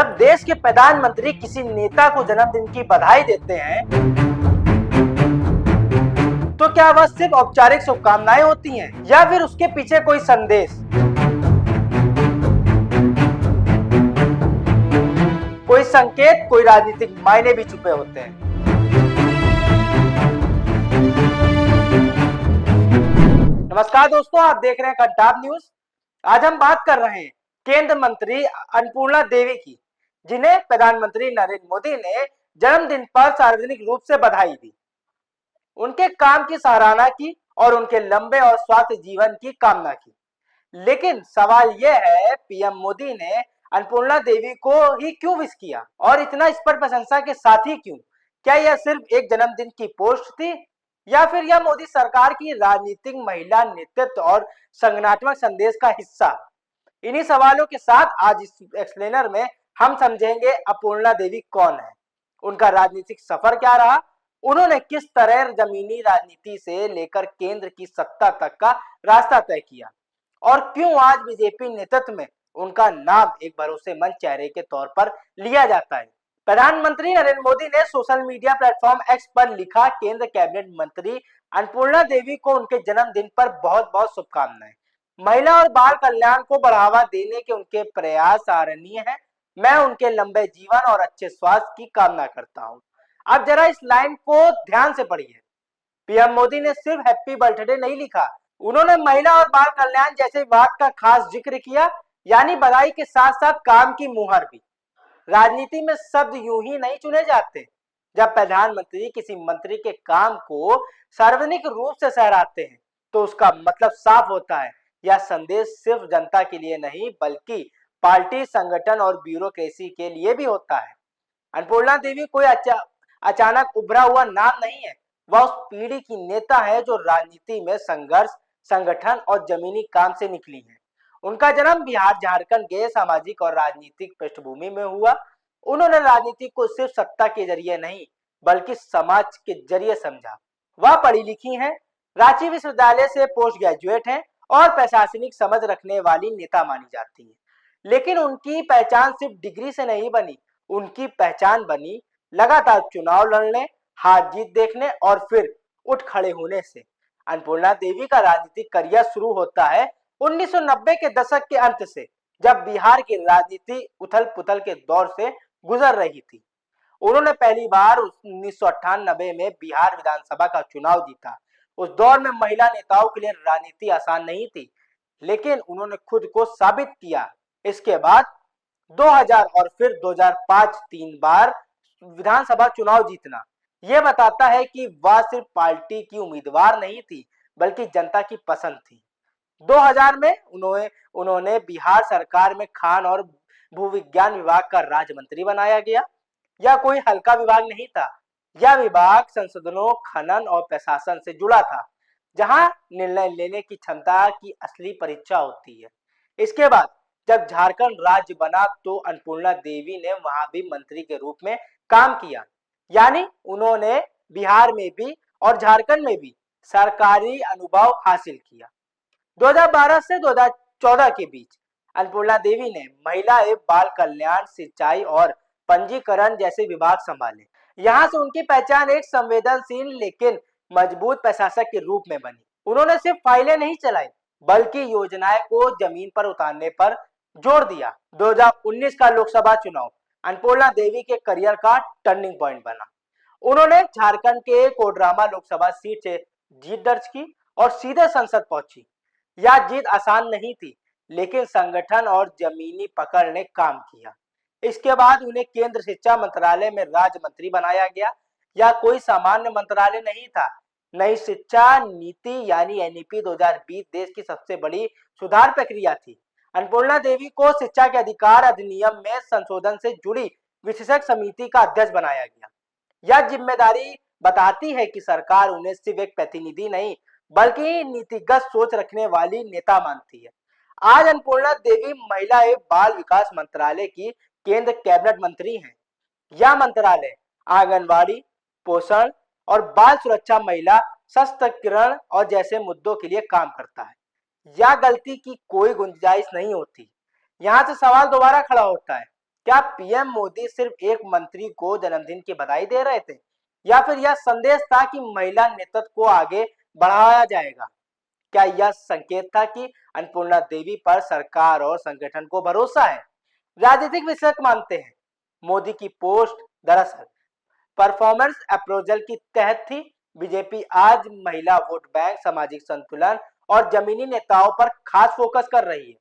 जब देश के प्रधानमंत्री किसी नेता को जन्मदिन की बधाई देते हैं तो क्या वह सिर्फ औपचारिक शुभकामनाएं होती हैं या फिर उसके पीछे कोई संदेश, कोई संकेत, कोई राजनीतिक मायने भी छुपे होते हैं। नमस्कार दोस्तों, आप देख रहे हैं कंटाप न्यूज। आज हम बात कर रहे हैं केंद्र मंत्री अन्नपूर्णा देवी की, जिन्हें प्रधानमंत्री नरेंद्र मोदी ने जन्मदिन पर सार्वजनिक रूप से बधाई दी, उनके काम की सराहना की और उनके लंबे और स्वास्थ्य जीवन की कामना की। लेकिन सवाल यह है, पीएम मोदी ने अन्नपूर्णा देवी को ही क्यों विश किया और इतना इस पर प्रशंसा के साथ ही क्यों? क्या यह सिर्फ एक जन्मदिन की पोस्ट थी या फिर यह मोदी सरकार की राजनीतिक, महिला नेतृत्व और संगठनात्मक संदेश का हिस्सा? इन्हीं सवालों के साथ आज इस एक्सप्लेनर में हम समझेंगे अन्नपूर्णा देवी कौन है, उनका राजनीतिक सफर क्या रहा, उन्होंने किस तरह जमीनी राजनीति से लेकर केंद्र की सत्ता तक का रास्ता तय किया और क्यों आज बीजेपी नेतृत्व में उनका नाम एक भरोसेमंद चेहरे के तौर पर लिया जाता है। प्रधानमंत्री नरेंद्र मोदी ने सोशल मीडिया प्लेटफॉर्म एक्स पर लिखा, केंद्र कैबिनेट मंत्री अन्नपूर्णा देवी को उनके जन्मदिन पर बहुत बहुत शुभकामनाएं। महिला और बाल कल्याण को बढ़ावा देने के उनके प्रयास सराहनीय हैं। मैं उनके लंबे जीवन और अच्छे स्वास्थ्य की कामना करता हूं। अब जरा इस लाइन को ध्यान से पढ़िए। पीएम मोदी ने सिर्फ हैप्पी बर्थडे नहीं लिखा, उन्होंने महिला और बाल कल्याण जैसे विभाग का खास जिक्र किया, यानी बधाई के साथ साथ काम की मुहर भी। राजनीति में शब्द यूं ही नहीं चुने जाते। जब प्रधानमंत्री किसी मंत्री के काम को सार्वजनिक रूप से सराहते हैं तो उसका मतलब साफ होता है, यह संदेश सिर्फ जनता के लिए नहीं बल्कि पार्टी, संगठन और ब्यूरोक्रेसी के लिए भी होता है। अन्नपूर्णा देवी कोई अचानक उभरा हुआ नाम नहीं है, वह उस पीढ़ी की नेता है जो राजनीति में संघर्ष, संगठन और जमीनी काम से निकली है। उनका जन्म बिहार झारखंड के सामाजिक और राजनीतिक पृष्ठभूमि में हुआ। उन्होंने राजनीति को सिर्फ सत्ता के जरिए नहीं बल्कि समाज के जरिए समझा। वह पढ़ी लिखी हैं, रांची विश्वविद्यालय से पोस्ट ग्रेजुएट हैं और प्रशासनिक समझ रखने वाली नेता मानी जाती है। लेकिन उनकी पहचान सिर्फ डिग्री से नहीं बनी, उनकी पहचान बनी लगातार चुनाव लड़ने, हार जीत देखने और फिर उठ खड़े होने से। अन्नपूर्णा देवी का राजनीतिक करियर शुरू होता है 1990 के दशक के अंत से, जब बिहार की राजनीति उथल पुथल के दौर से गुजर रही थी। उन्होंने पहली बार 1998 में बिहार विधानसभा का चुनाव जीता। उस दौर में महिला नेताओं के लिए राजनीति आसान नहीं थी, लेकिन उन्होंने खुद को साबित किया। इसके बाद 2000 और फिर 2005 तीन बार विधानसभा चुनाव जीतना यह बताता है कि वह सिर्फ पार्टी की उम्मीदवार नहीं थी बल्कि जनता की पसंद थी। 2000 में उन्होंने बिहार सरकार में खान और भूविज्ञान विभाग का राज्य मंत्री बनाया गया। यह कोई हल्का विभाग नहीं था, यह विभाग संशोधनों, खनन और प्रशासन से जुड़ा था, जहां निर्णय लेने की क्षमता की असली परीक्षा होती है। इसके बाद जब झारखंड राज्य बना तो अन्नपूर्णा देवी ने वहां भी मंत्री के रूप में काम किया, यानी उन्होंने बिहार में भी और झारखंड में भी सरकारी अनुभव हासिल किया। 2012 से 2014 के बीच अन्नपूर्णा देवी ने महिला एवं बाल कल्याण, सिंचाई और पंजीकरण जैसे विभाग संभाले। यहाँ से उनकी पहचान एक संवेदनशील लेकिन मजबूत प्रशासक के रूप में बनी। उन्होंने सिर्फ फाइलें नहीं चलाई बल्कि योजनाएं को जमीन पर उतारने पर जोर दिया। 2019 का लोकसभा चुनाव अन्नपूर्णा देवी के करियर का टर्निंग पॉइंट बना। उन्होंने झारखंड के कोडरमा लोकसभा सीट से जीत दर्ज की और सीधे संसद पहुंची। यह जीत आसान नहीं थी, लेकिन संगठन और जमीनी पकड़ ने काम किया। इसके बाद उन्हें केंद्र शिक्षा मंत्रालय में राज्य मंत्री बनाया गया। यह कोई सामान्य मंत्रालय नहीं था। नई शिक्षा नीति यानी एनईपी 2020 देश की सबसे बड़ी सुधार प्रक्रिया थी। अन्नपूर्णा देवी को शिक्षा के अधिकार अधिनियम में संशोधन से जुड़ी विशेषज्ञ समिति का अध्यक्ष बनाया गया। यह जिम्मेदारी बताती है कि सरकार उन्हें सिर्फ एक प्रतिनिधि नहीं बल्कि नीतिगत सोच रखने वाली नेता मानती है। आज अन्नपूर्णा देवी महिला एवं बाल विकास मंत्रालय की केंद्र कैबिनेट मंत्री हैं। यह मंत्रालय आंगनबाड़ी, पोषण और बाल सुरक्षा, महिला सशक्तिकरण और जैसे मुद्दों के लिए काम करता है। यह गलती की कोई गुंजाइश नहीं होती। यहाँ से सवाल दोबारा खड़ा होता है, क्या पीएम मोदी सिर्फ एक मंत्री को जन्मदिन की बधाई दे रहे थे, या फिर यह संदेश था कि महिला नेतृत्व को आगे बढ़ाया जाएगा? क्या यह संकेत था कि अन्नपूर्णा देवी पर सरकार और संगठन को भरोसा है? राजनीतिक विश्लेषक मानते हैं मोदी की पोस्ट दरअसल परफॉर्मेंस अप्रोजल की तहत थी। बीजेपी आज महिला वोट बैंक, सामाजिक संतुलन और जमीनी नेताओं पर खास फोकस कर रही है।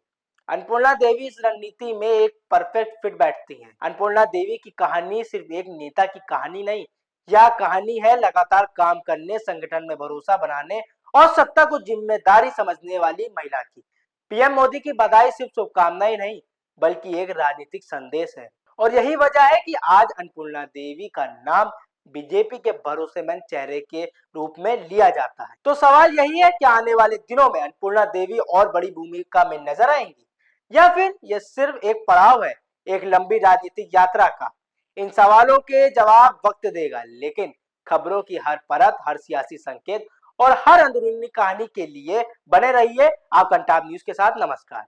अन्नपूर्णा देवी इस रणनीति में एक परफेक्ट फिट बैठती हैं। अन्नपूर्णा देवी की कहानी सिर्फ एक नेता की कहानी नहीं, यह कहानी है लगातार काम करने, संगठन में भरोसा बनाने और सत्ता को जिम्मेदारी समझने वाली महिला की। पीएम मोदी की बधाई सिर्फ शुभकामनाएं नहीं, बल्कि एक राजनीतिक संदेश है। और यही वजह है कि आज अन्नपूर्णा देवी का नाम बीजेपी के भरोसेमंद चेहरे के रूप में लिया जाता है। तो सवाल यही है कि आने वाले दिनों में अन्नपूर्णा देवी और बड़ी भूमिका में नजर आएंगी, या फिर यह सिर्फ एक पड़ाव है एक लंबी राजनीतिक यात्रा का? इन सवालों के जवाब वक्त देगा, लेकिन खबरों की हर परत, हर सियासी संकेत और हर अंदरूनी कहानी के लिए बने रहिए आप कंटाब न्यूज के साथ। नमस्कार।